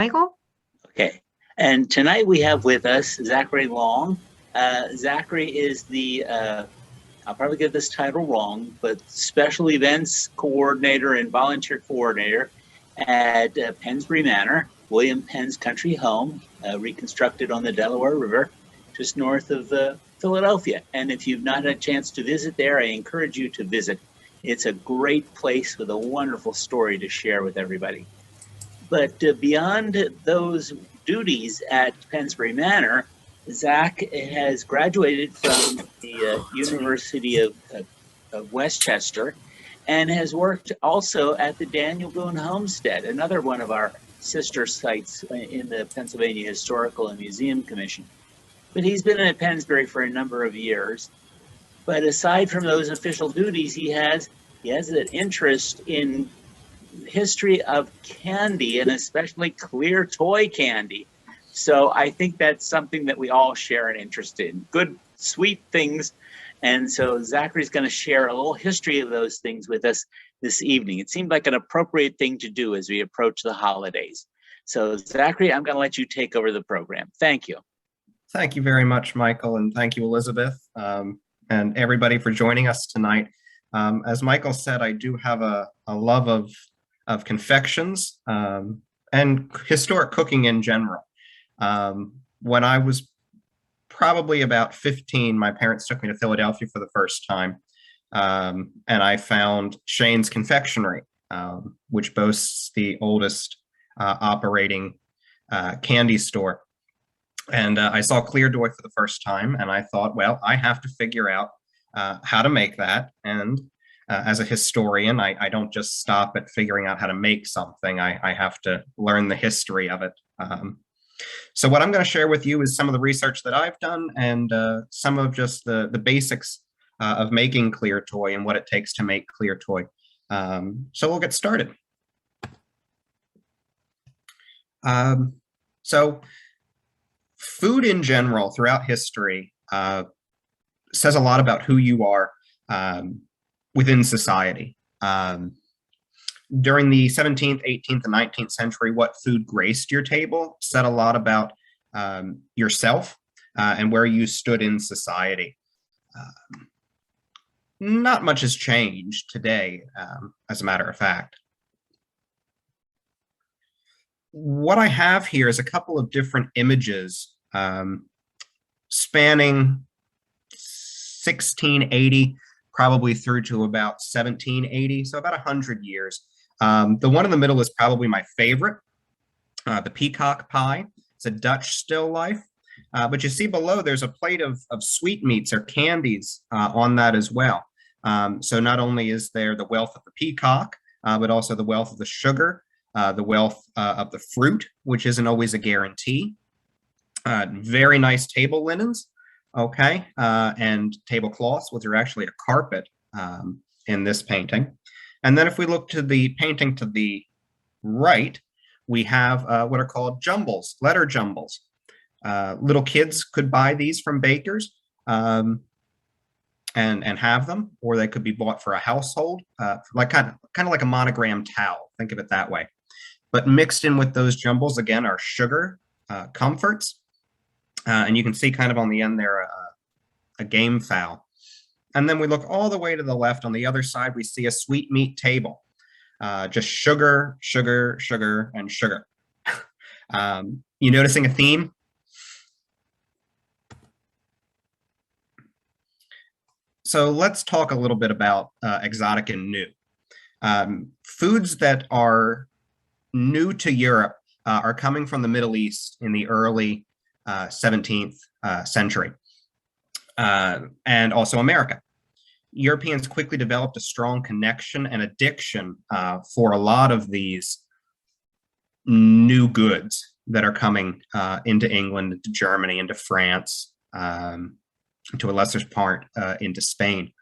Michael? Okay, and tonight we have with us Zachary Long. Zachary is the, I'll probably get this title wrong, but Special Events Coordinator and Volunteer Coordinator at Pensbury Manor, William Penn's country home, reconstructed on the Delaware River, just north of Philadelphia. And if you've not had a chance to visit there, I encourage you to visit. It's a great place with a wonderful story to share with everybody. But beyond those duties at Pensbury Manor, Zach has graduated from the University of Westchester and has worked also at the Daniel Boone Homestead, another one of our sister sites in the Pennsylvania Historical and Museum Commission. But he's been at Pensbury for a number of years. But aside from those official duties, he has an interest in history of candy, and especially clear toy candy. So I think that's something that we all share an interest in, good, sweet things. And so Zachary's going to share a little history of those things with us this evening. It seemed like an appropriate thing to do as we approach the holidays. So Zachary, I'm going to let you take over the program. Thank you. Thank you very much, Michael, and thank you, Elizabeth, and everybody for joining us tonight. As Michael said, I do have a love of confections and historic cooking in general. When I was probably about 15, my parents took me to Philadelphia for the first time, and I found Shane's Confectionery, which boasts the oldest operating candy store. And I saw clear dough for the first time, and I thought, well, I have to figure out how to make that. And as a historian, I don't just stop at figuring out how to make something. I have to learn the history of it. So what I'm going to share with you is some of the research that I've done and some of just the basics of making clear toy and what it takes to make clear toy. So we'll get started. So food in general throughout history says a lot about who you are within society. During the 17th, 18th, and 19th century, what food graced your table said a lot about yourself and where you stood in society. Not much has changed today, as a matter of fact. What I have here is a couple of different images spanning 1680 probably through to about 1780, so about 100 years. The one in the middle is probably my favorite, the peacock pie. It's a Dutch still life, but you see below there's a plate of sweetmeats or candies on that as well. So not only is there the wealth of the peacock, but also the wealth of the sugar, the wealth of the fruit, which isn't always a guarantee. Very nice table linens, okay, and tablecloths, which are actually a carpet in this painting. And then if we look to the painting to the right, we have what are called jumbles, letter jumbles. Little kids could buy these from bakers and have them, or they could be bought for a household, like kind of like a monogram towel. Think of it that way. But mixed in with those jumbles again are sugar, comforts, and you can see kind of on the end there a game fowl. And then we look all the way to the left. On the other side, we see a sweetmeat table, just sugar, sugar, sugar, and sugar. You noticing a theme? So let's talk a little bit about exotic and new. Foods that are new to Europe are coming from the Middle East in the early 17th century, and also America. Europeans quickly developed a strong connection and addiction for a lot of these new goods that are coming into England, into Germany, into France, to a lesser part into Spain.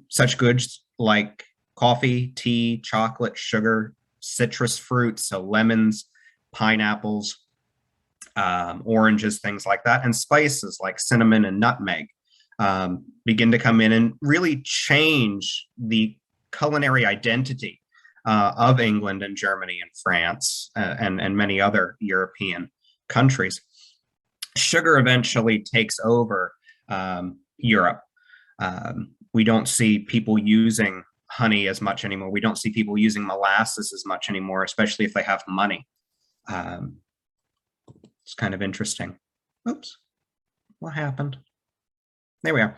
Such goods like coffee, tea, chocolate, sugar, citrus fruits, so lemons, pineapples, oranges, things like that, and spices like cinnamon and nutmeg begin to come in and really change the culinary identity of England and Germany and France and many other European countries. Sugar eventually takes over Europe. We don't see people using honey as much anymore. We don't see people using molasses as much anymore, especially if they have money. It's kind of interesting. Oops, what happened? There we are.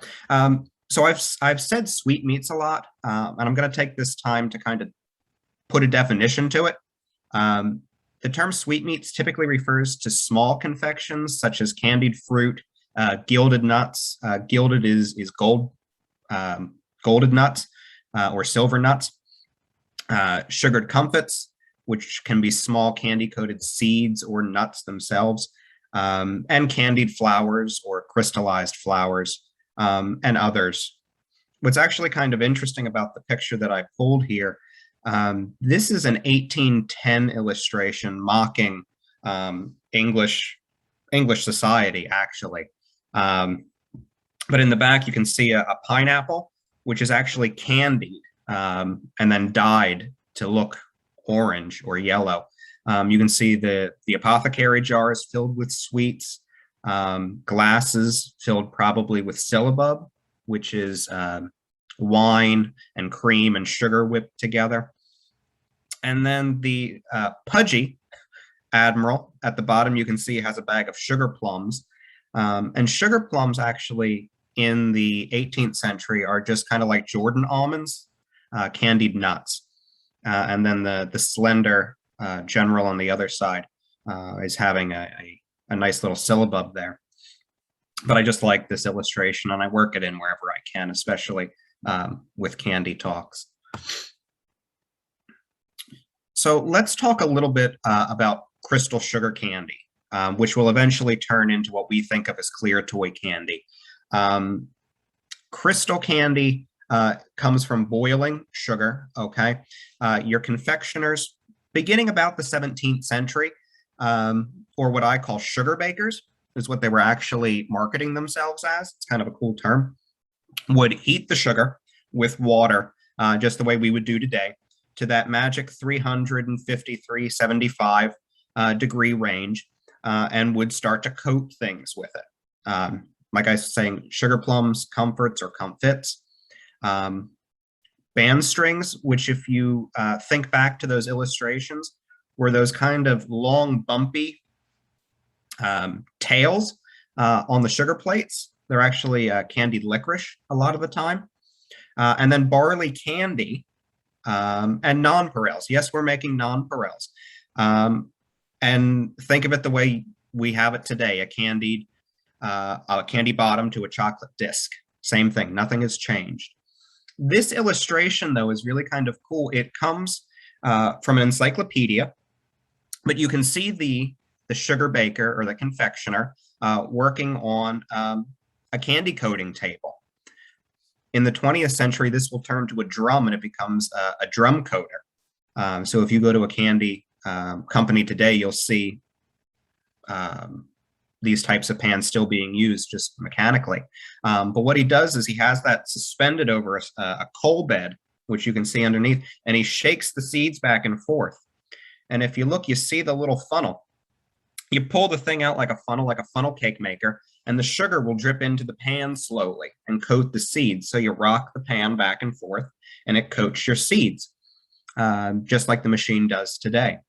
So I've said sweetmeats a lot, and I'm going to take this time to kind of put a definition to it. The term sweetmeats typically refers to small confections such as candied fruit, gilded nuts. Gilded is gold, golded nuts or silver nuts. Sugared comfits, which can be small candy-coated seeds or nuts themselves, and candied flowers or crystallized flowers, and others. What's actually kind of interesting about the picture that I pulled here, this is an 1810 illustration mocking English society, actually. But in the back, you can see a pineapple, which is actually candied and then dyed to look orange or yellow. You can see the apothecary jars filled with sweets, glasses filled probably with syllabub, which is wine and cream and sugar whipped together. And then the pudgy admiral at the bottom, you can see has a bag of sugar plums. And sugar plums actually in the 18th century are just kind of like Jordan almonds, candied nuts. And then the slender general on the other side is having a nice little syllabub there. But I just like this illustration, and I work it in wherever I can, especially with candy talks. So let's talk a little bit about crystal sugar candy, which will eventually turn into what we think of as clear toy candy. Crystal candy comes from boiling sugar, okay? Your confectioners, beginning about the 17th century, or what I call sugar bakers, is what they were actually marketing themselves as. It's kind of a cool term. Would heat the sugar with water, just the way we would do today, to that magic 353, 75 degree range, and would start to coat things with it. Like I was saying, sugar plums, comforts, or comfits. Band strings, which if you think back to those illustrations, were those kind of long, bumpy tails on the sugar plates. They're actually candied licorice a lot of the time. And then barley candy and nonpareils. Yes, we're making nonpareils. And think of it the way we have it today, a candy bottom to a chocolate disc. Same thing, nothing has changed. This illustration, though, is really kind of cool. It comes from an encyclopedia, but you can see the sugar baker or the confectioner working on a candy coating table. In the 20th century, this will turn to a drum and it becomes a drum coater. So if you go to a candy company today, you'll see these types of pans still being used just mechanically. But what he does is he has that suspended over a coal bed, which you can see underneath, and he shakes the seeds back and forth. And if you look, you see the little funnel. You pull the thing out like a funnel cake maker, and the sugar will drip into the pan slowly and coat the seeds. So you rock the pan back and forth, and it coats your seeds, just like the machine does today.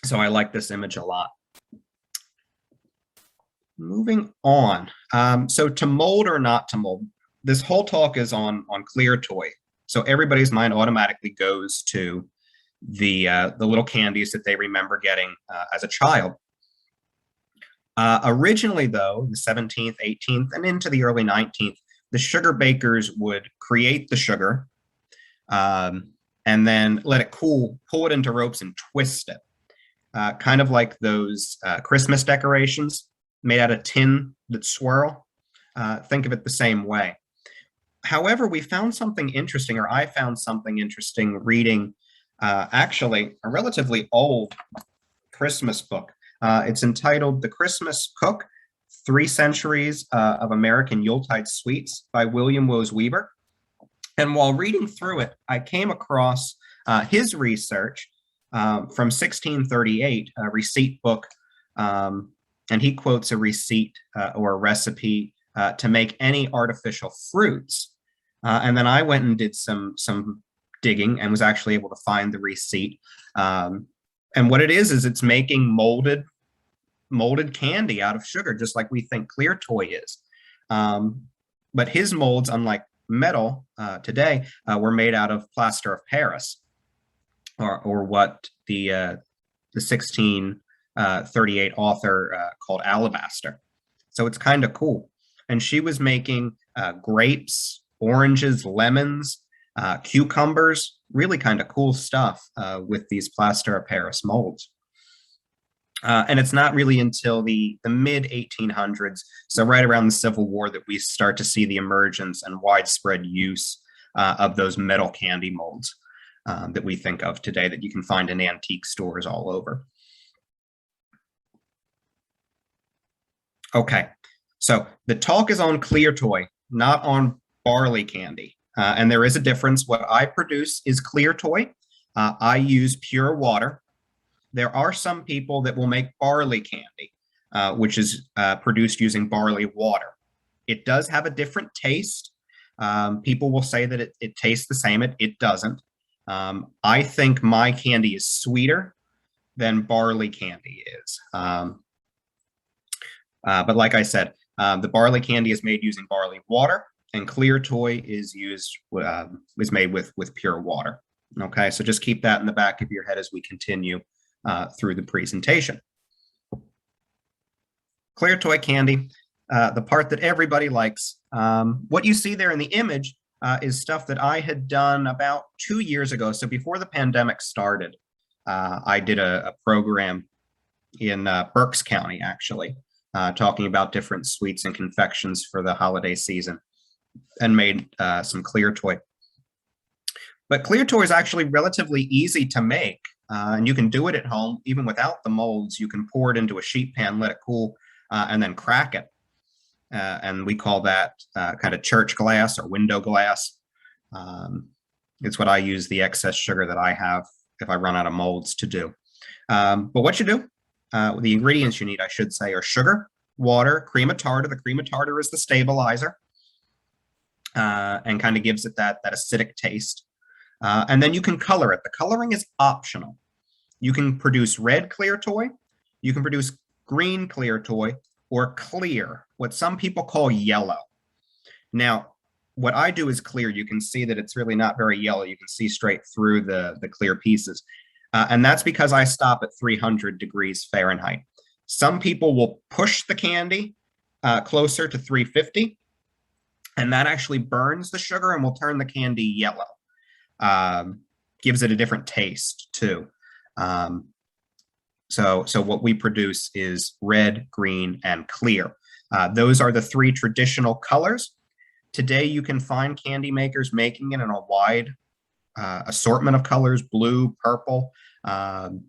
So I like this image a lot. Moving on. So to mold or not to mold, this whole talk is on clear toy. So everybody's mind automatically goes to the little candies that they remember getting as a child. Originally, though, the 17th, 18th, and into the early 19th, the sugar bakers would create the sugar and then let it cool, pull it into ropes, and twist it. Kind of like those Christmas decorations made out of tin that swirl. Think of it the same way. However, we found something interesting, or I found something interesting reading actually a relatively old Christmas book. It's entitled The Christmas Cook, 3 Centuries of American Yuletide Sweets by William Wose Weber. And while reading through it, I came across his research from 1638, a receipt book, and he quotes a receipt or a recipe to make any artificial fruits. And then I went and did some digging and was actually able to find the receipt. And what it is it's making molded candy out of sugar, just like we think clear toy is. But his molds, unlike metal today, were made out of plaster of Paris, or what the 1638 author called alabaster. So it's kind of cool. And she was making grapes, oranges, lemons, cucumbers, really kind of cool stuff with these plaster of Paris molds. And it's not really until the mid 1800s, so right around the Civil War, that we start to see the emergence and widespread use of those metal candy molds that we think of today, that you can find in antique stores all over. Okay, so the talk is on clear toy, not on barley candy. And there is a difference. What I produce is clear toy. I use pure water. There are some people that will make barley candy, which is produced using barley water. It does have a different taste. People will say that it tastes the same. It doesn't. I think my candy is sweeter than barley candy is. But like I said, the barley candy is made using barley water, and clear toy is made with pure water. Okay, so just keep that in the back of your head as we continue through the presentation. Clear toy candy, the part that everybody likes. What you see there in the image is stuff that I had done about 2 years ago. So before the pandemic started, I did a program in Berks County, actually, talking about different sweets and confections for the holiday season, and made some clear toy. But clear toy is actually relatively easy to make, and you can do it at home even without the molds. You can pour it into a sheet pan, let it cool, and then crack it. And we call that kind of church glass or window glass. It's what I use the excess sugar that I have if I run out of molds to do. But what you do, the ingredients you need, I should say, are sugar, water, cream of tartar. The cream of tartar is the stabilizer, and kind of gives it that acidic taste. And then you can color it. The coloring is optional. You can produce red clear toy, you can produce green clear toy, or clear, what some people call yellow. Now, what I do is clear. You can see that it's really not very yellow. You can see straight through the clear pieces. And that's because I stop at 300 degrees Fahrenheit. Some people will push the candy closer to 350, and that actually burns the sugar and will turn the candy yellow. Gives it a different taste too. So what we produce is red, green, and clear. Those are the three traditional colors. Today, you can find candy makers making it in a wide assortment of colors: blue, purple. I've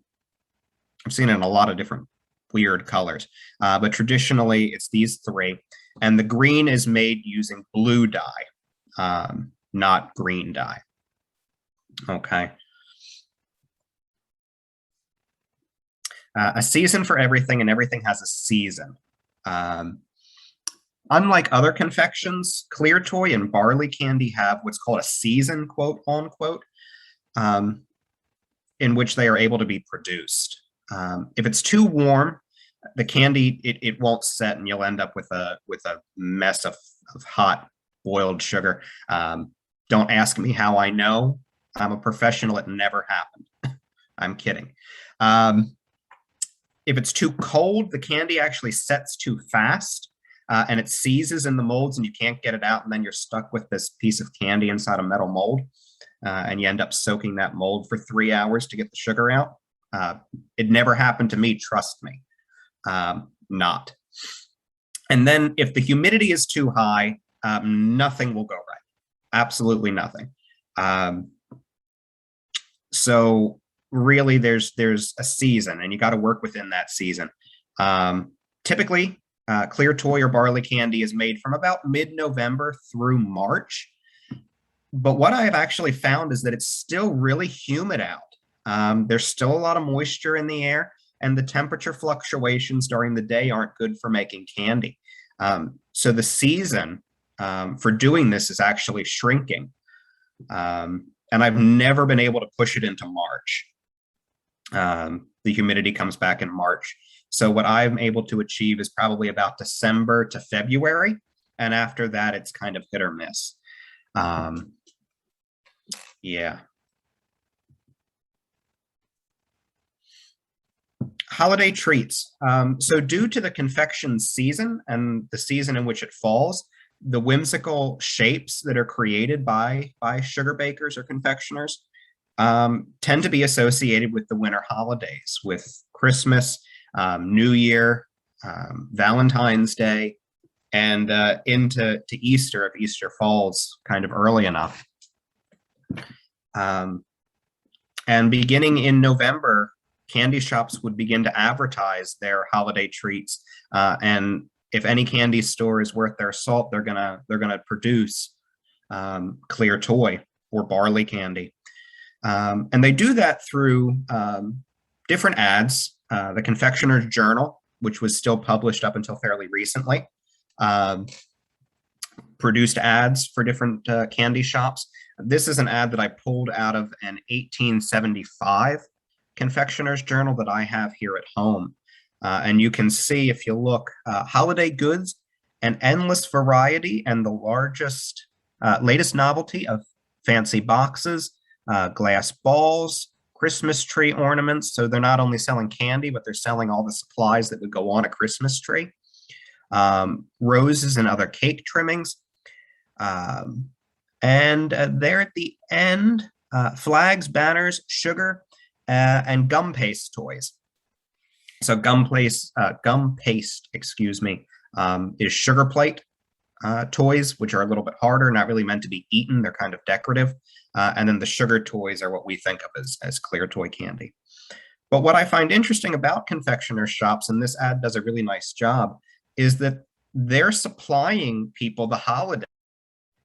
seen it in a lot of different weird colors, but traditionally it's these three. And the green is made using blue dye, not green dye. Okay. A season for everything, and everything has a season. Unlike other confections, clear toy and barley candy have what's called a season, quote unquote, in which they are able to be produced. If it's too warm, the candy, it won't set, and you'll end up with a mess of hot boiled sugar. Don't ask me how I know. I'm a professional. It never happened. I'm kidding. If it's too cold, the candy actually sets too fast, and it seizes in the molds, and you can't get it out, and then you're stuck with this piece of candy inside a metal mold, and you end up soaking that mold for 3 hours to get the sugar out. It never happened to me, trust me. Not. And then if the humidity is too high, nothing will go right. Absolutely nothing. So really, there's a season, and you got to work within that season. Typically, clear toy or barley candy is made from about mid-November through March. But what I have actually found is that it's still really humid out. There's still a lot of moisture in the air, and the temperature fluctuations during the day aren't good for making candy. So the season for doing this is actually shrinking. And I've never been able to push it into March. The humidity comes back in March. So what I'm able to achieve is probably about December to February. And after that, it's kind of hit or miss. Yeah. Holiday treats. So due to the confection season and the season in which it falls, the whimsical shapes that are created by sugar bakers or confectioners tend to be associated with the winter holidays, with Christmas, New Year, Valentine's Day, and into Easter if Easter falls kind of early enough. And beginning in November, candy shops would begin to advertise their holiday treats, and if any candy store is worth their salt, they're gonna produce clear toy or barley candy, and they do that through different ads. The Confectioner's Journal, which was still published up until fairly recently, produced ads for different candy shops. This is an ad that I pulled out of an 1875 Confectioner's Journal that I have here at home. And you can see, if you look, holiday goods, an endless variety and the largest, latest novelty of fancy boxes, glass balls, Christmas tree ornaments. So they're not only selling candy, but they're selling all the supplies that would go on a Christmas tree. Roses and other cake trimmings. And there at the end, flags, banners, sugar, and gum paste toys. So gum paste, excuse me, is sugar plate toys, which are a little bit harder, not really meant to be eaten. They're kind of decorative. And then the sugar toys are what we think of as clear toy candy. But what I find interesting about confectioner shops, and this ad does a really nice job, is that they're supplying people the holiday.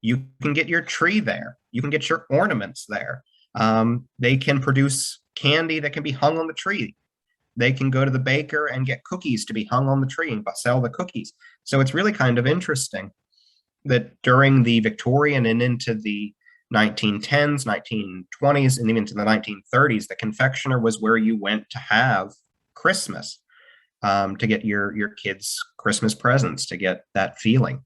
You can get your tree there. You can get your ornaments there. They can produce candy that can be hung on the tree. They can go to the baker and get cookies to be hung on the tree and sell the cookies. So it's really kind of interesting that during the Victorian and into the 1910s, 1920s, and even to the 1930s, the confectioner was where you went to have Christmas, to get your kids' Christmas presents, to get that feeling.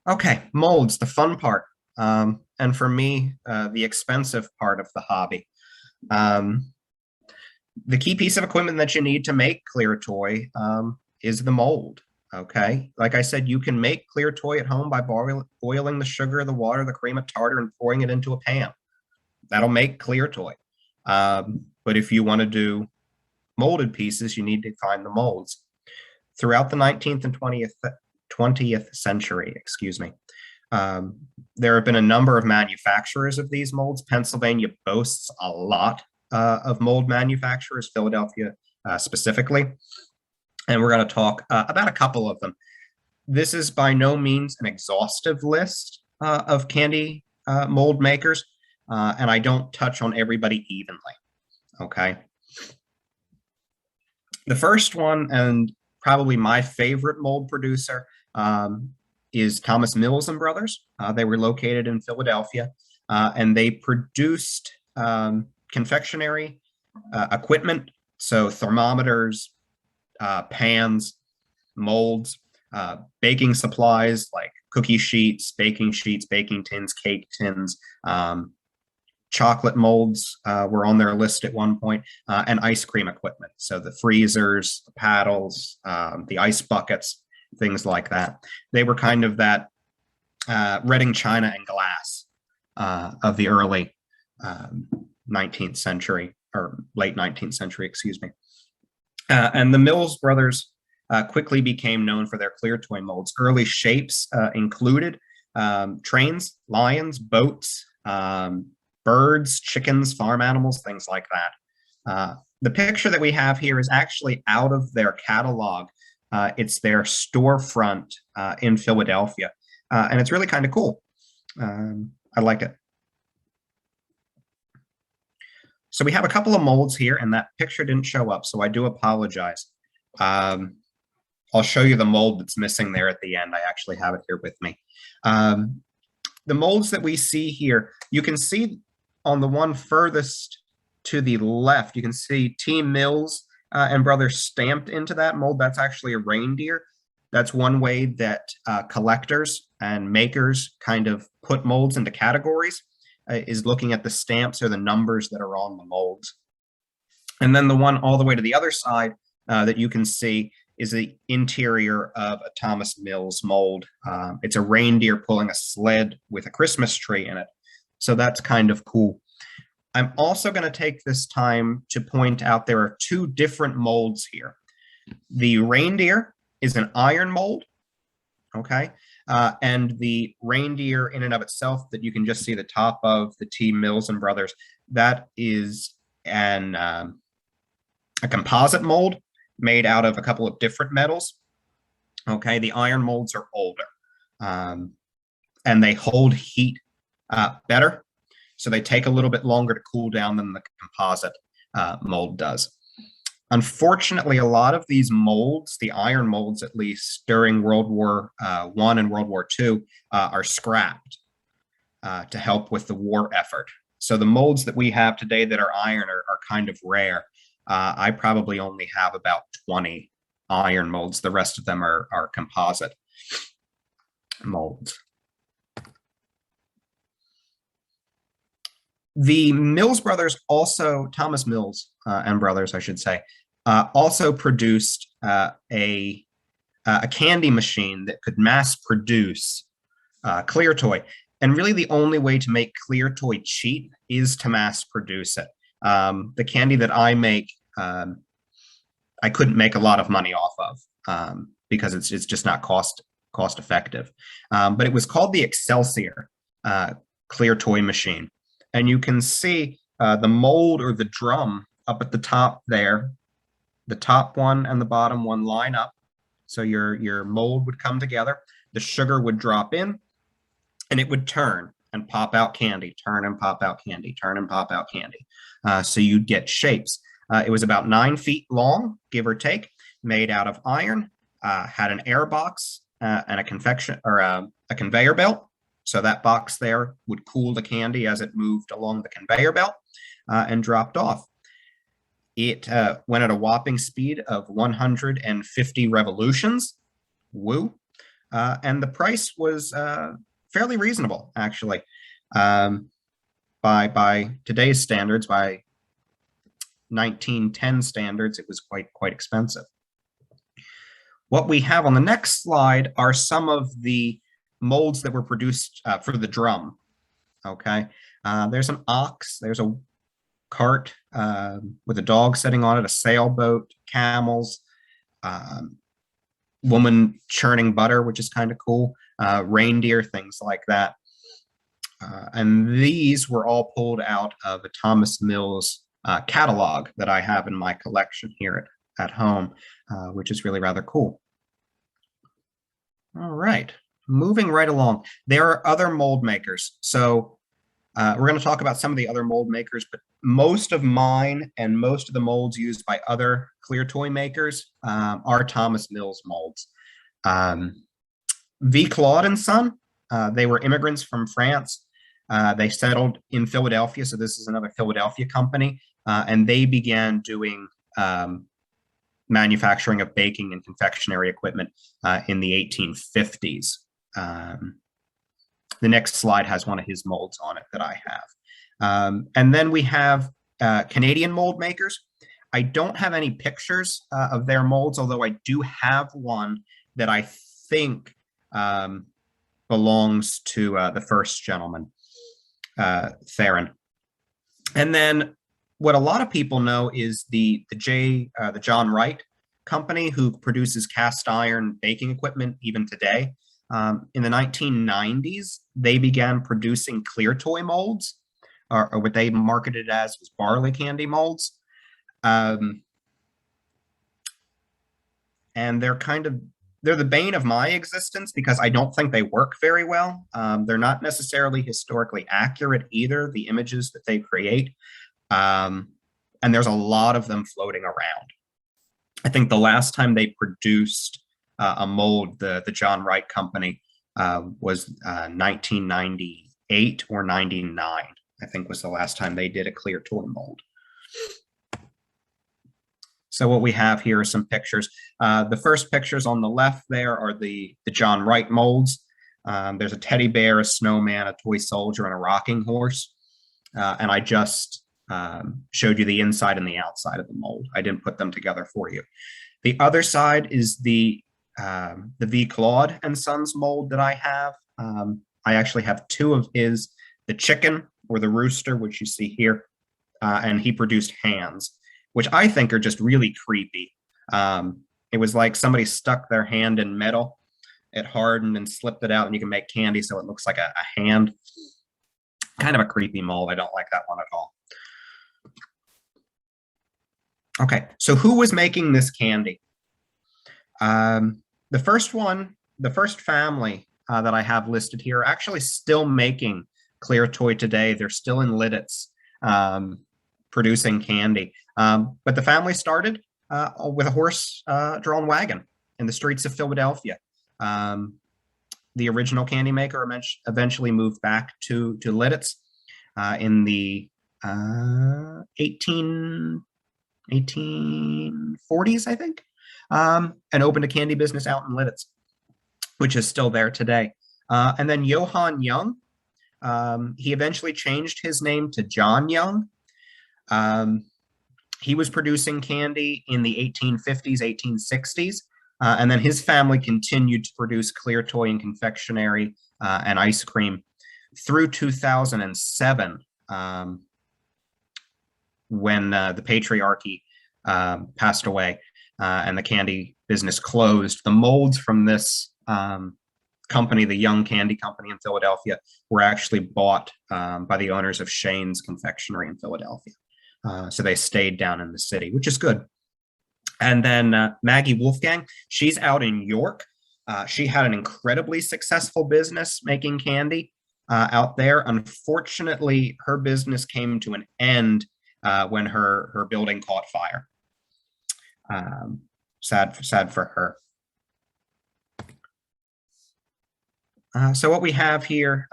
Okay, molds, the fun part. And for me, the expensive part of the hobby. The key piece of equipment that you need to make clear toy is the mold. Okay, like I said, you can make clear toy at home by boiling the sugar, the water, the cream of tartar, and pouring it into a pan. That'll make clear toy. But if you want to do molded pieces, you need to find the molds. Throughout the 19th and 20th century, excuse me, there have been a number of manufacturers of these molds. Pennsylvania boasts a lot of mold manufacturers, Philadelphia specifically. And we're going to talk about a couple of them. This is by no means an exhaustive list of candy mold makers, and I don't touch on everybody evenly, okay? The first one, and probably my favorite mold producer, is Thomas Mills and Brothers. They were located in Philadelphia, and they produced confectionery equipment, so thermometers, pans, molds, baking supplies like cookie sheets, baking tins, cake tins, chocolate molds were on their list at one point, and ice cream equipment. So the freezers, the paddles, the ice buckets, things like that. They were kind of that Reading china and glass of the early 19th century, or late 19th century, excuse me. And the Mills brothers quickly became known for their clear toy molds. Early shapes included trains, lions, boats, birds, chickens, farm animals, things like that. The picture that we have here is actually out of their catalog. It's their storefront in Philadelphia. and it's really kind of cool. I like it. So we have a couple of molds here, and that picture didn't show up, so I do apologize. I'll show you the mold that's missing there at the end. I actually have it here with me. The molds that we see here, you can see on the one furthest to the left, you can see T. Mills and Brothers stamped into that mold. That's actually a reindeer. That's one way that collectors and makers kind of put molds into categories, is looking at the stamps or the numbers that are on the molds. And then the one all the way to the other side that you can see is the interior of a Thomas Mills mold. It's a reindeer pulling a sled with a Christmas tree in it. So that's kind of cool. I'm also going to take this time to point out there are two different molds here. The reindeer is an iron mold, okay? And the reindeer in and of itself that you can just see the top of, the T. Mills and Brothers, that is a composite mold made out of a couple of different metals. Okay, the iron molds are older, and they hold heat better, so they take a little bit longer to cool down than the composite mold does. Unfortunately, a lot of these molds, the iron molds at least, during World War I and World War II, are scrapped to help with the war effort. So the molds that we have today that are iron are kind of rare. I probably only have about 20 iron molds. The rest of them are composite molds. The Mills brothers also, Thomas Mills and Brothers, I should say, also produced a candy machine that could mass produce Clear Toy. And really the only way to make Clear Toy cheap is to mass produce it. The candy that I make, I couldn't make a lot of money off of because it's just not cost effective. But it was called the Excelsior Clear Toy machine. And you can see the mold or the drum up at the top there. The top one and the bottom one line up. So your mold would come together. The sugar would drop in, and it would turn and pop out candy, turn and pop out candy, turn and pop out candy. So you'd get shapes. It was about 9 feet long, give or take, made out of iron, had an air box and a conveyor belt. So that box there would cool the candy as it moved along the conveyor belt and dropped off. It went at a whopping speed of 150 revolutions. Woo. And the price was fairly reasonable, actually. By today's standards, by 1910 standards, it was quite expensive. What we have on the next slide are some of the molds that were produced for the drum. Okay, there's an ox, there's a cart with a dog sitting on it, a sailboat, camels, woman churning butter, which is kind of cool, reindeer, things like that. And these were all pulled out of a Thomas Mills catalog that I have in my collection here at home, which is really rather cool. All right, moving right along. There are other mold makers. So we're going to talk about some of the other mold makers, but most of mine and most of the molds used by other clear toy makers are Thomas Mills molds. V. Claude and Son, they were immigrants from France. They settled in Philadelphia, so this is another Philadelphia company, and they began doing manufacturing of baking and confectionery equipment in the 1850s. The next slide has one of his molds on it that I have. And then we have Canadian mold makers. I don't have any pictures of their molds, although I do have one that I think belongs to the first gentleman, Theron. And then what a lot of people know is the John Wright company, who produces cast iron baking equipment even today. In the 1990s, they began producing clear toy molds, or what they marketed as was Barley candy molds. And they're kind of they're the bane of my existence because I don't think they work very well. They're not necessarily historically accurate either, the images that they create. And there's a lot of them floating around. I think the last time they produced a mold, the John Wright Company, was 1998 or 99, I think was the last time they did a clear toy mold. So what we have here are some pictures. The first pictures on the left there are the John Wright molds. There's a teddy bear, a snowman, a toy soldier, and a rocking horse. And I just showed you the inside and the outside of the mold. I didn't put them together for you. The other side is the V. Claude and Sons mold that I have. I actually have two of his, the chicken or the rooster, which you see here, and he produced hands, which I think are just really creepy. It was like somebody stuck their hand in metal, it hardened and slipped it out, and you can make candy so it looks like a hand. Kind of a creepy mold. I don't like that one at all. Okay, so who was making this candy? The first family that I have listed here are actually still making clear toy today. They're still in Lidditz producing candy. But the family started with a horse-drawn wagon in the streets of Philadelphia. The original candy maker eventually moved back to Lidditz in the 1840s, I think, and opened a candy business out in Lidditz, which is still there today. And then Johann Young, he eventually changed his name to John Young. He was producing candy in the 1850s, 1860s, and then his family continued to produce clear toy and confectionery and ice cream through 2007, when the patriarchy passed away and the candy business closed. The molds from this company, the Young Candy Company in Philadelphia, were actually bought by the owners of Shane's Confectionery in Philadelphia. So they stayed down in the city, which is good. And then Maggie Wolfgang, she's out in York. She had an incredibly successful business making candy out there. Unfortunately, her business came to an end when her building caught fire. Sad for her. So what we have here,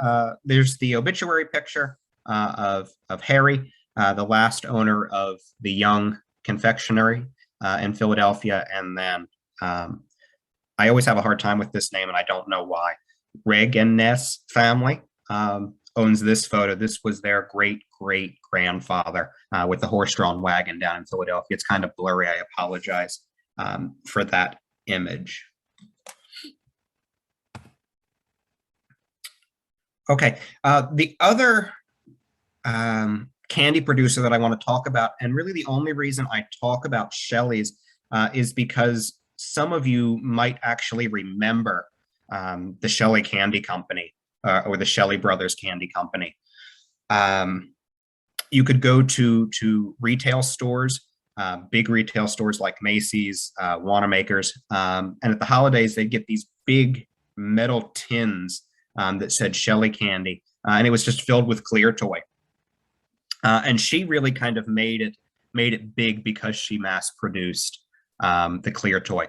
there's the obituary picture of Harry, the last owner of the Young Confectionery in Philadelphia. And then I always have a hard time with this name, and I don't know why. Regeness family owns this photo. This was their great-great-grandfather with the horse-drawn wagon down in Philadelphia. It's kind of blurry. I apologize for that image. Okay, the other candy producer that I want to talk about, and really the only reason I talk about Shelley's is because some of you might actually remember the Shelley Candy Company or the Shelley Brothers Candy Company. You could go to retail stores, big retail stores like Macy's, Wanamaker's, and at the holidays they'd get these big metal tins that said Shelley Candy, and it was just filled with clear toy. And she really kind of made it big because she mass produced the clear toy.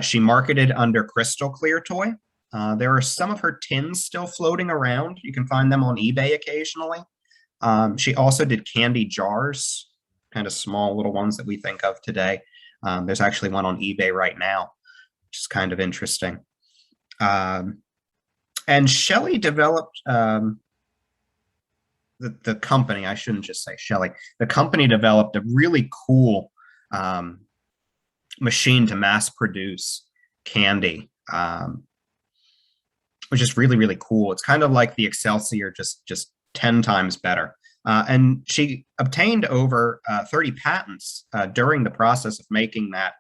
She marketed under Crystal Clear Toy. There are some of her tins still floating around. You can find them on eBay occasionally. She also did candy jars, kind of small little ones that we think of today. There's actually one on eBay right now, which is kind of interesting. And Shelley developed, the company, I shouldn't just say Shelley, the company developed a really cool machine to mass produce candy, which is really, really cool. It's kind of like the Excelsior, just 10 times better. And she obtained over 30 patents during the process of making that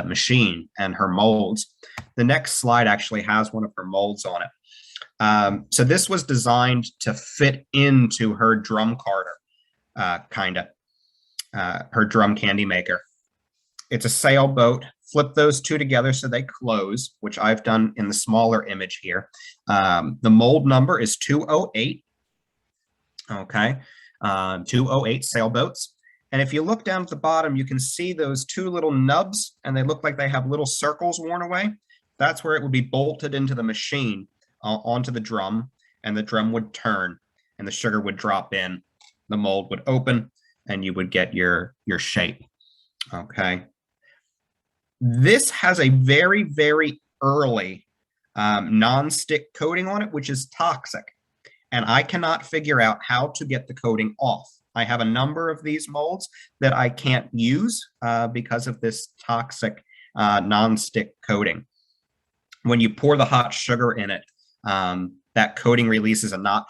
machine and her molds. The next slide actually has one of her molds on it. So this was designed to fit into her drum carder, her drum candy maker. It's a sailboat. Flip those two together so they close, which I've done in the smaller image here. The mold number is 208. Okay, 208 sailboats. And if you look down at the bottom, you can see those two little nubs, and they look like they have little circles worn away. That's where it would be bolted into the machine onto the drum, and the drum would turn, and the sugar would drop in. The mold would open, and you would get your shape. Okay. This has a very, very early non-stick coating on it, which is toxic. And I cannot figure out how to get the coating off. I have a number of these molds that I can't use because of this toxic non-stick coating. When you pour the hot sugar in it, that coating releases a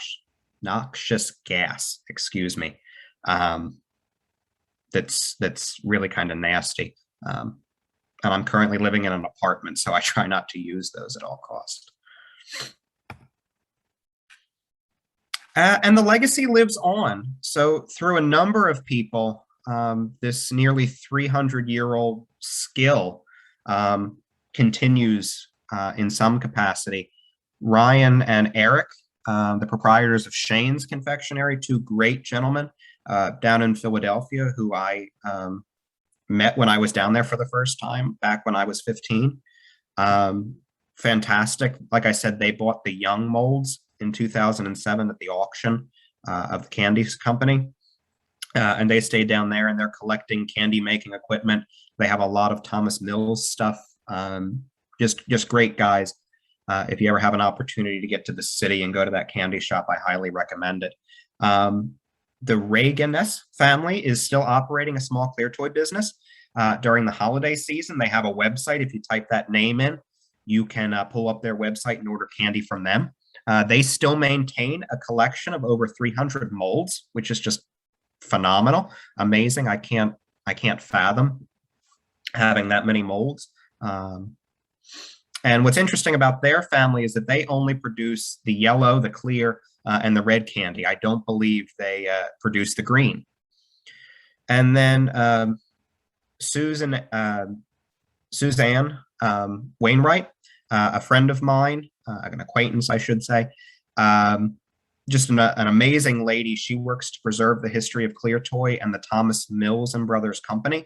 noxious gas, excuse me, that's really kind of nasty. And I'm currently living in an apartment, so I try not to use those at all costs. And the legacy lives on. So through a number of people, this nearly 300-year-old skill continues in some capacity. Ryan and Eric, the proprietors of Shane's Confectionery, two great gentlemen down in Philadelphia who I met when I was down there for the first time back when I was 15. Fantastic. Like I said, they bought the young molds in 2007 at the auction of the candy company. And they stayed down there, and they're collecting candy making equipment. They have a lot of Thomas Mills stuff. Just great guys. If you ever have an opportunity to get to the city and go to that candy shop, I highly recommend it. The Reaganess family is still operating a small clear toy business during the holiday season. They have a website. If you type that name in, you can pull up their website and order candy from them. They still maintain a collection of over 300 molds, which is just phenomenal, amazing. I can't fathom having that many molds. And what's interesting about their family is that they only produce the yellow, the clear, and the red candy. I don't believe they produce the green. And then Suzanne Wainwright, a friend of mine, an acquaintance, I should say, just an amazing lady. She works to preserve the history of Clear Toy and the Thomas Mills and Brothers Company.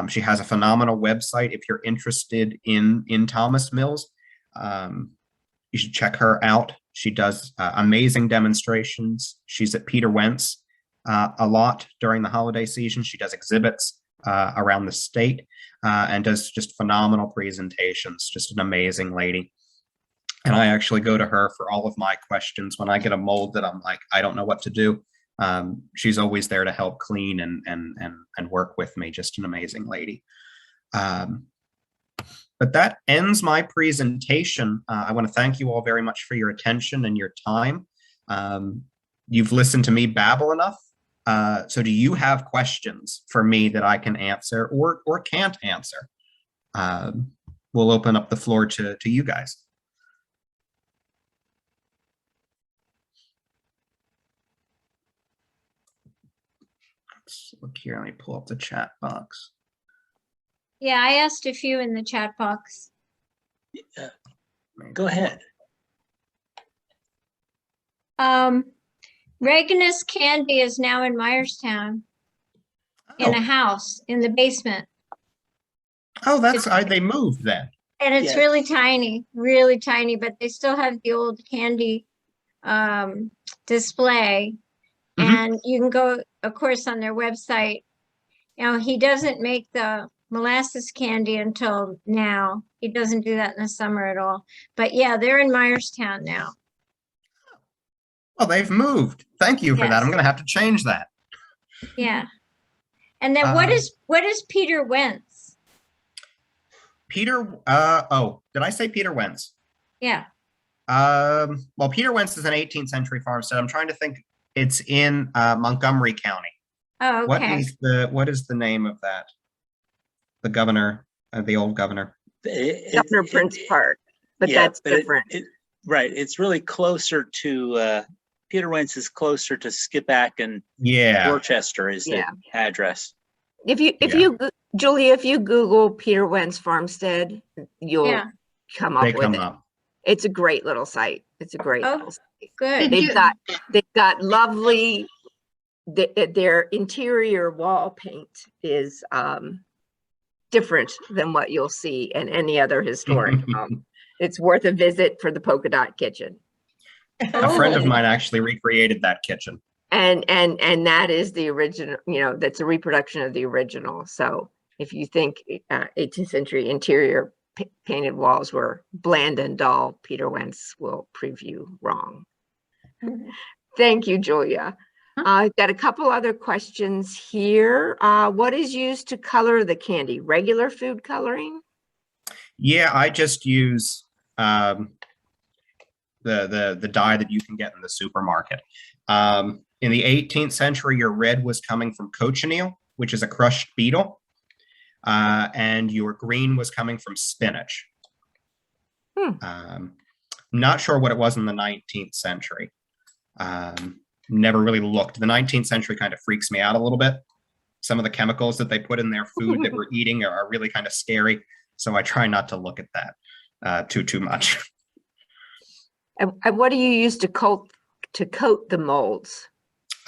She has a phenomenal website. If you're interested in Thomas Mills, you should check her out. She does amazing demonstrations. She's at Peter Wentz a lot during the holiday season. She does exhibits around the state and does just phenomenal presentations. Just an amazing lady. And I actually go to her for all of my questions when I get a mold that I'm like, I don't know what to do. She's always there to help clean and work with me. Just an amazing lady. But that ends my presentation. I want to thank you all very much for your attention and your time. You've listened to me babble enough. So do you have questions for me that I can answer or can't answer? We'll open up the floor to you guys. Let's look here. Let me pull up the chat box. Yeah, I asked a few in the chat box. Go ahead. Reaganess Candy is now in Myerstown in a house in the basement. Oh, they moved then. And it's really tiny, but they still have the old candy display. And you can go, of course, on their website. You know, he doesn't make the molasses candy until now. He doesn't do that in the summer at all. But yeah, they're in Myerstown now. Well, they've moved. Thank you for that. I'm going to have to change that. Yeah. And then what is Peter Wentz? Peter, did I say Peter Wentz? Yeah. Well, Peter Wentz is an 18th century farmstead. I'm trying to think. It's in Montgomery County. Oh, okay. What is the name of that? The governor, the old governor. Governor Prince Park, but that's different. Right. It's really closer to Peter Wentz is closer to Skippack and Dorchester is the address. If you Julia, if you Google Peter Wendt's Farmstead, you'll Yeah. come up They with come it. up. It's a great little site. It's a great Oh, little site. good. They've got lovely, their interior wall paint is different than what you'll see in any other historic home. It's worth a visit for the polka dot kitchen. A friend of Oh. mine actually recreated that kitchen. And that is the original, that's a reproduction of the original. So if you think 18th century interior painted walls were bland and dull, Peter Wendt's will prove you wrong. Thank you, Julia. I've got a couple other questions here. What is used to color the candy? Regular food coloring? Yeah, I just use the dye that you can get in the supermarket. In the 18th century, your red was coming from cochineal, which is a crushed beetle, and your green was coming from spinach. Not sure what it was in the 19th century. Never really looked. The 19th century kind of freaks me out a little bit. Some of the chemicals that they put in their food that we're eating are really kind of scary. So I try not to look at that too much. And what do you use to coat the molds?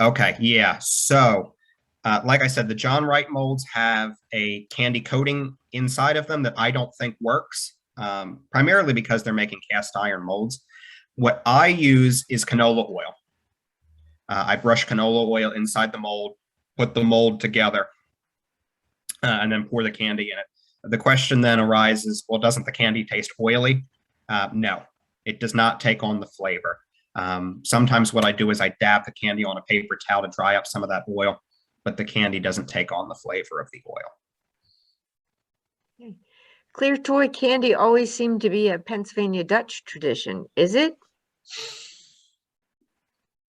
Okay, yeah. So like I said, the John Wright molds have a candy coating inside of them that I don't think works, primarily because they're making cast iron molds. What I use is canola oil. I brush canola oil inside the mold, put the mold together, and then pour the candy in it. The question then arises, well, doesn't the candy taste oily? No, it does not take on the flavor. Sometimes what I do is I dab the candy on a paper towel to dry up some of that oil, but the candy doesn't take on the flavor of the oil. Okay. Clear toy candy always seemed to be a Pennsylvania Dutch tradition. Is it?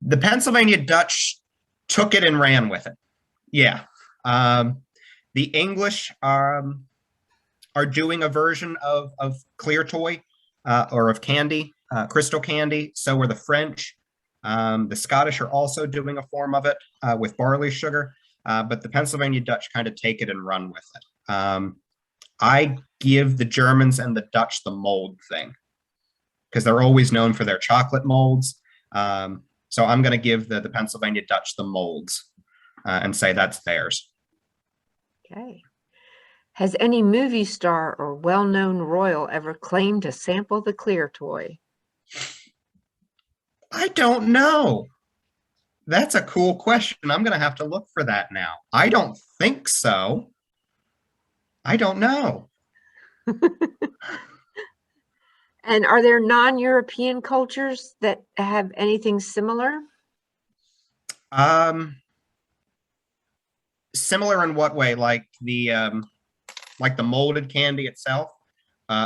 The Pennsylvania Dutch took it and ran with it. Yeah. The English are doing a version of clear toy or of candy, crystal candy. So are the French. The Scottish are also doing a form of it with barley sugar, but the Pennsylvania Dutch kind of take it and run with it. I give the Germans and the Dutch the mold thing because they're always known for their chocolate molds. So I'm going to give the Pennsylvania Dutch the molds and say that's theirs. Okay. Has any movie star or well-known royal ever claimed to sample the clear toy? I don't know. That's a cool question. I'm going to have to look for that now. I don't think so. I don't know. And are there non-European cultures that have anything similar? Similar in what way? Like the molded candy itself,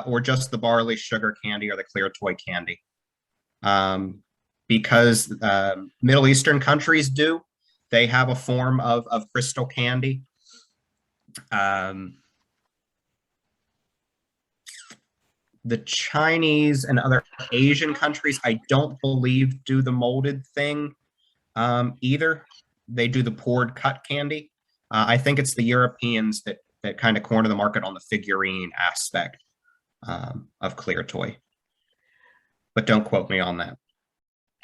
or just the barley sugar candy or the clear toy candy? Because Middle Eastern countries do. They have a form of crystal candy. The Chinese and other Asian countries, I don't believe, do the molded thing either. They do the poured cut candy. I think it's the Europeans that kind of corner the market on the figurine aspect of clear toy. But don't quote me on that.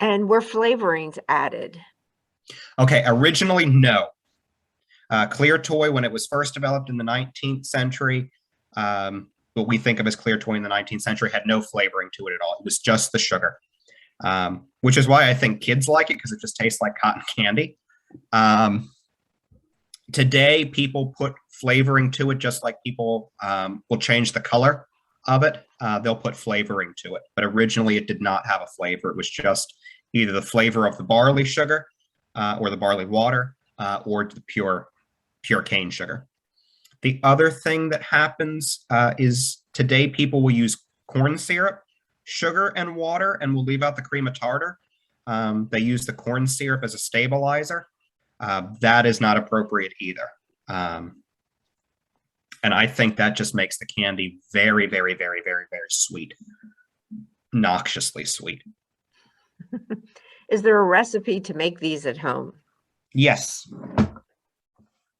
And were flavorings added? Okay, originally, no. Clear toy, when it was first developed in the 19th century, what we think of as clear toy in the 19th century had no flavoring to it at all. It was just the sugar, which is why I think kids like it because it just tastes like cotton candy. Today, people put flavoring to it just like people will change the color of it. They'll put flavoring to it. But originally, it did not have a flavor. It was just either the flavor of the barley sugar or the barley water or the pure cane sugar. The other thing that happens is today people will use corn syrup, sugar, and water, and will leave out the cream of tartar. They use the corn syrup as a stabilizer. That is not appropriate either. And I think that just makes the candy very, very, very, very, very sweet. Noxiously sweet. Is there a recipe to make these at home? Yes.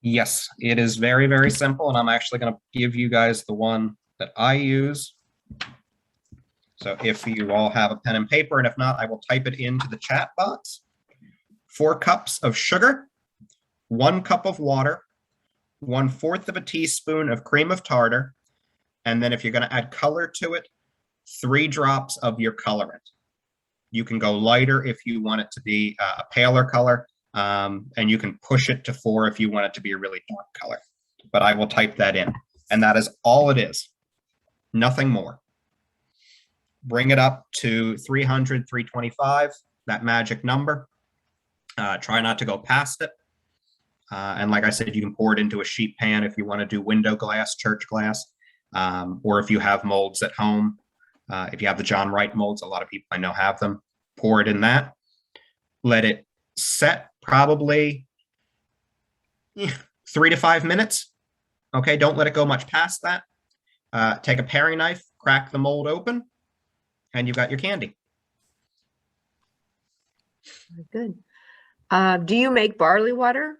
Yes, it is very, very simple, and I'm actually going to give you guys the one that I use. So if you all have a pen and paper, and if not, I will type it into the chat box. 4 cups of sugar, 1 cup of water, 1/4 of a teaspoon of cream of tartar, and then if you're going to add color to it, 3 drops of your colorant. You can go lighter if you want it to be a paler color, and you can push it to 4 if you want it to be a really dark color. But I will type that in, and that is all it is. Nothing more. Bring it up to 300, 325, that magic number. Try not to go past it. And like I said, you can pour it into a sheet pan if you want to do window glass, church glass, or if you have molds at home. If you have the John Wright molds, a lot of people I know have them. Pour it in that. Let it set probably 3 to 5 minutes. Okay, don't let it go much past that. Take a paring knife, crack the mold open, and you've got your candy. Good. Do you make barley water?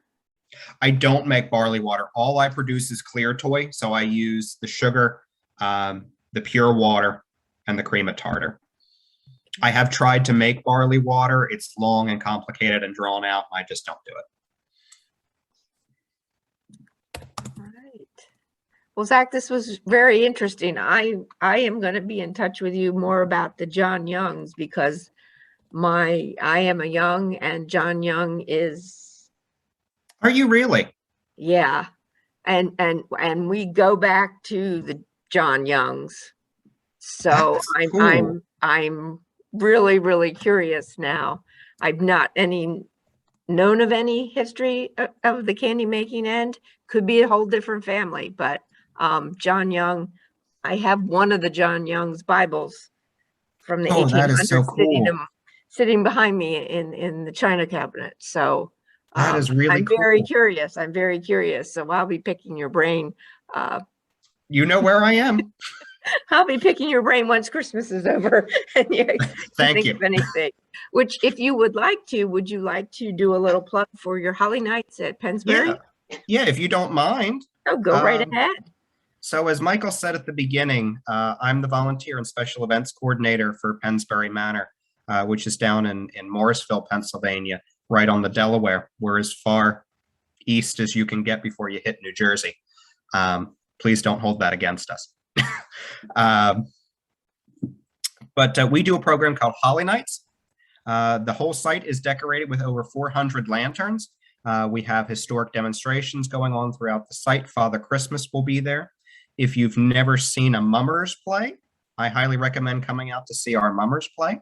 I don't make barley water. All I produce is clear toy. So I use the sugar, the pure water, and the cream of tartar. I have tried to make barley water. It's long and complicated and drawn out. I just don't do it. All right. Well, Zach, this was very interesting. I am going to be in touch with you more about the John Youngs because I am a Young and John Young is. Are you really? Yeah. And we go back to the John Youngs. So cool. I'm really, really curious now. I've not known of any history of the candy making end. Could be a whole different family, but John Young, I have one of the John Young's Bibles from the 1800s that is so cool. sitting behind me in the china cabinet. So that is really I'm cool. very curious. I'm very curious. So I'll be picking your brain. You know where I am. I'll be picking your brain once Christmas is over. And Thank you. Of anything. Which, if you would you like to do a little plug for your Holly Nights at Pennsbury? Yeah, if you don't mind. Oh, go right ahead. So as Michael said at the beginning, I'm the volunteer and special events coordinator for Pennsbury Manor, which is down in Morrisville, Pennsylvania, right on the Delaware. We're as far east as you can get before you hit New Jersey. Please don't hold that against us. But we do a program called Holly Nights. The whole site is decorated with over 400 lanterns. We have historic demonstrations going on throughout the site. Father Christmas will be there. If you've never seen a mummers play, I highly recommend coming out to see our mummers play.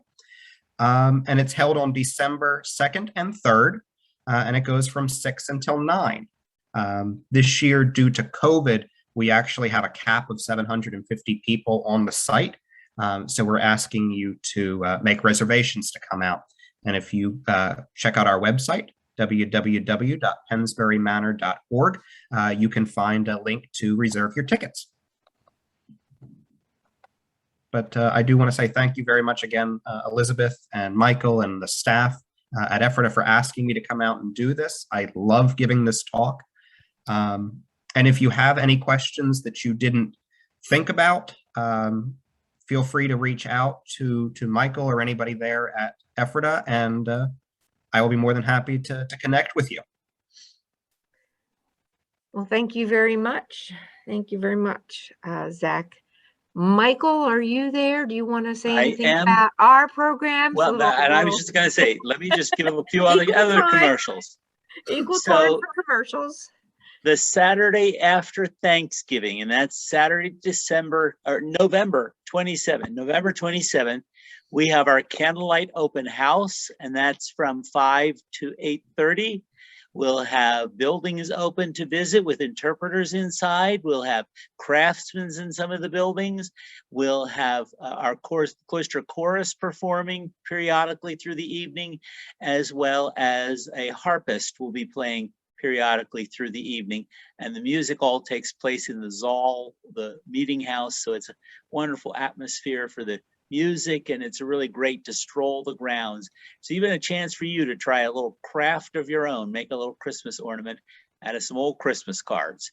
And it's held on December 2nd and 3rd, and it goes from 6 until 9. This year, due to COVID, we actually have a cap of 750 people on the site. So we're asking you to make reservations to come out. And if you check out our website, www.pensburymanor.org, you can find a link to reserve your tickets. But I do want to say thank you very much again, Elizabeth and Michael and the staff at Ephrata for asking me to come out and do this. I love giving this talk. And if you have any questions that you didn't think about, feel free to reach out to Michael or anybody there at Ephrata, and I will be more than happy to connect with you. Well, thank you very much. Thank you very much, Zach. Michael, are you there? Do you want to say anything about our programs? Well, and I was just going to say, let me just give a few other commercials. Equal time for commercials. The Saturday after Thanksgiving, and that's Saturday, November 27th, we have our candlelight open house, and that's from 5 to 8:30. We'll have buildings open to visit with interpreters inside. We'll have craftsmen in some of the buildings. We'll have our cloister chorus performing periodically through the evening, as well as a harpist will be playing periodically through the evening. And the music all takes place in the Zoll, the meeting house. So it's a wonderful atmosphere for the music, and it's really great to stroll the grounds. So even a chance for you to try a little craft of your own, make a little Christmas ornament. out of some old Christmas cards.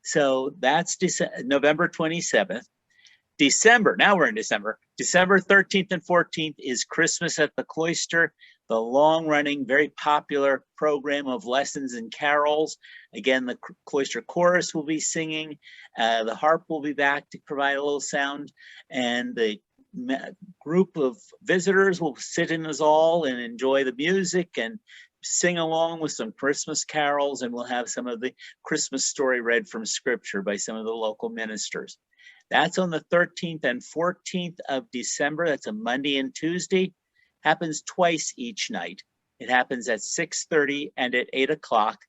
So that's November 27th. December, now we're in December. December 13th and 14th is Christmas at the Cloister, the long-running, very popular program of lessons and carols. Again, the Cloister Chorus will be singing. The harp will be back to provide a little sound. And the group of visitors will sit in us all and enjoy the music and sing along with some Christmas carols. And we'll have some of the Christmas story read from Scripture by some of the local ministers. That's on the 13th and 14th of December. That's a Monday and Tuesday. Happens twice each night. It happens at 6:30 and at 8 o'clock.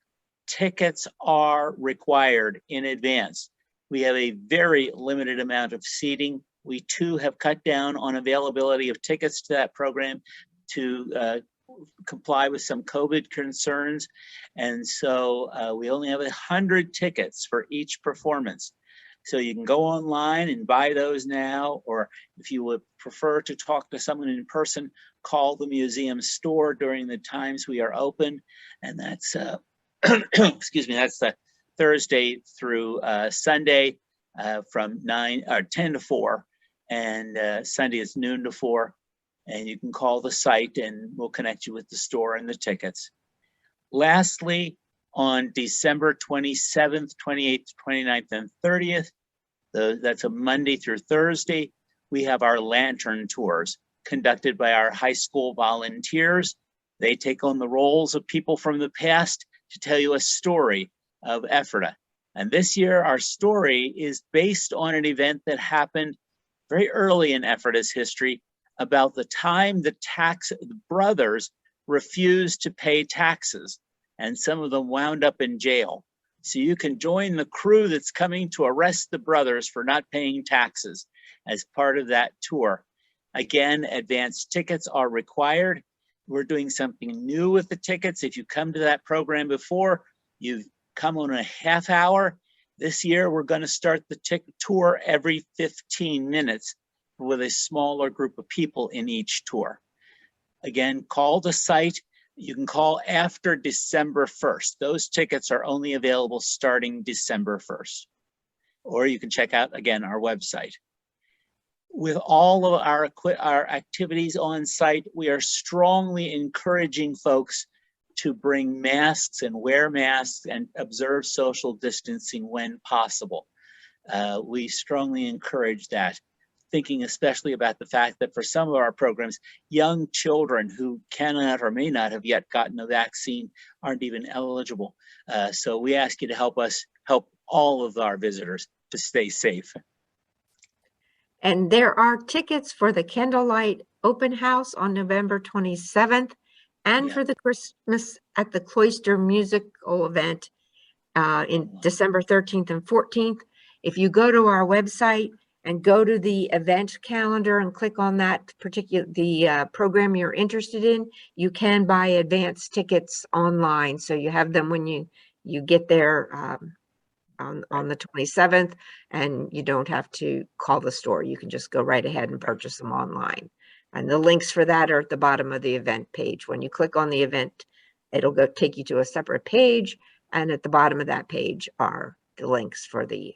Tickets are required in advance. We have a very limited amount of seating. We too have cut down on availability of tickets to that program to comply with some COVID concerns. And so we only have 100 tickets for each performance. So you can go online and buy those now, or if you would prefer to talk to someone in person, call the museum store during the times we are open. And that's, excuse me, that's the Thursday through Sunday from 10 to 4. And Sunday is noon to 4. And you can call the site and we'll connect you with the store and the tickets. Lastly, on December 27th, 28th, 29th, and 30th, that's a Monday through Thursday, we have our lantern tours conducted by our high school volunteers. They take on the roles of people from the past to tell you a story of Ephrata. And this year, our story is based on an event that happened very early in Ephrata's history about the time the brothers refused to pay taxes, and some of them wound up in jail. So you can join the crew that's coming to arrest the brothers for not paying taxes as part of that tour. Again, advanced tickets are required. We're doing something new with the tickets. If you come to that program before, you've come on a half hour. This year, we're going to start the tour every 15 minutes with a smaller group of people in each tour. Again, call the site. You can call after December 1st. Those tickets are only available starting December 1st. Or you can check out, again, our website. With all of our activities on site, we are strongly encouraging folks to bring masks and wear masks and observe social distancing when possible. We strongly encourage that, thinking especially about the fact that for some of our programs, young children who cannot or may not have yet gotten a vaccine aren't even eligible. So we ask you to help us help all of our visitors to stay safe. And there are tickets for the Candlelight Open House on November 27th and for the Christmas at the Cloister musical event in December 13th and 14th. If you go to our website and go to the event calendar and click on that particular program you're interested in, you can buy advance tickets online. So you have them when you get there on the 27th, and you don't have to call the store. You can just go right ahead and purchase them online. And the links for that are at the bottom of the event page. When you click on the event, it'll go take you to a separate page. And at the bottom of that page are the links for the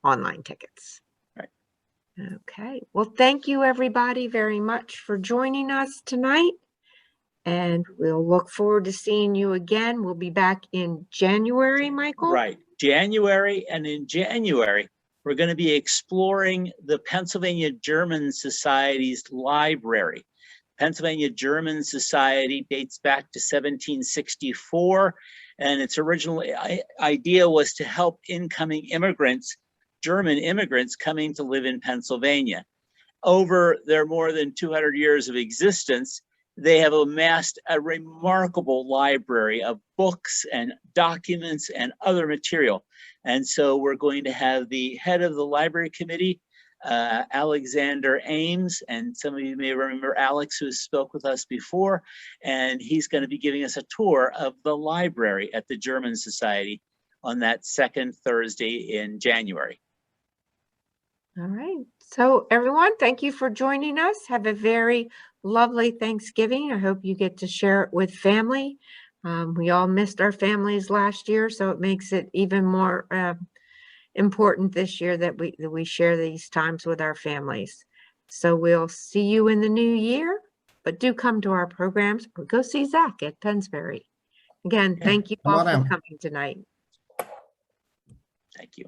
online tickets. Right. Okay. Well, thank you everybody very much for joining us tonight. And we'll look forward to seeing you again. We'll be back in January, Michael. Right. January, and in January, we're going to be exploring the Pennsylvania German Society's library. Pennsylvania German Society dates back to 1764, and its original idea was to help incoming immigrants, German immigrants coming to live in Pennsylvania. Over their more than 200 years of existence, they have amassed a remarkable library of books and documents and other material. And so we're going to have the head of the library committee, Alexander Ames, and some of you may remember Alex, who spoke with us before, and he's going to be giving us a tour of the library at the German Society on that second Thursday in January. All right. So everyone, thank you for joining us. Have a very lovely Thanksgiving. I hope you get to share it with family. We all missed our families last year, so it makes it even more important this year that we share these times with our families. So we'll see you in the new year, but do come to our programs or go see Zach at Pennsbury. Again, Yeah, thank you come all on for out. coming tonight. Thank you.